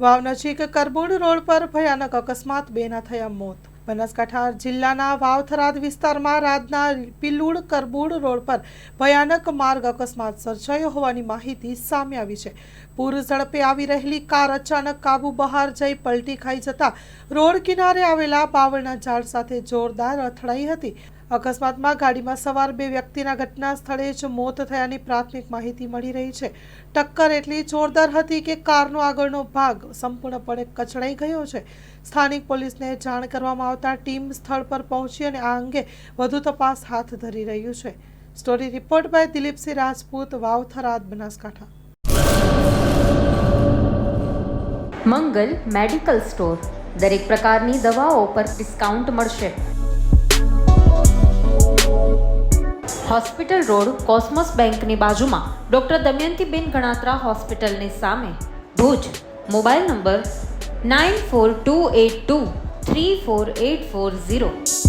વાવ નજીક કરબુડ રોડ પર ભયાનક અકસ્માત, બેના થયા મોત। બનાસકાંઠા જિલ્લાના વાવ-થરાદ વિસ્તારમાં રાતના પિલુડ કરબુડ રોડ પર ભયાનક માર્ગ અકસ્માત સર્જાયો હોવાની માહિતી સામે આવી છે। પૂર ઝડપે આવી રહેલી કાર અચાનક કાબુ બહાર જઈ પલટી ખાઈ જતા રોડ કિનારે આવેલા બાવળના ઝાડ સાથે જોરદાર અથડાઈ હતી। અકસ્માતમાં ગાડીમાં સવાર 2 વ્યક્તિના ઘટના સ્થળે જ મોત થયાની પ્રાથમિક માહિતી મળી રહી છે। ટક્કર એટલી જોરદાર હતી કે કારનો આગળનો ભાગ સંપૂર્ણપણે કચડાઈ ગયો છે। સ્થાનિક પોલીસને જાણ કરવામાં આવતા ટીમ સ્થળ પર પહોંચી અને આ અંગે વધુ તપાસ હાથ ધરી રહ્યું છે। Story report by Dilipsinh Rajput, Vav Tharad, Banaskantha. Mangal medical store, દરેક પ્રકારની દવાઓ પર ડિસ્કાઉન્ટ મળશે। હોસ્પિટલ રોડ, કોસ્મોસ બેંકની બાજુમાં, ડૉક્ટર દમયંતીબેન ગણાત્રા હોસ્પિટલની સામે, ભુજ। Mobile number 9428234840।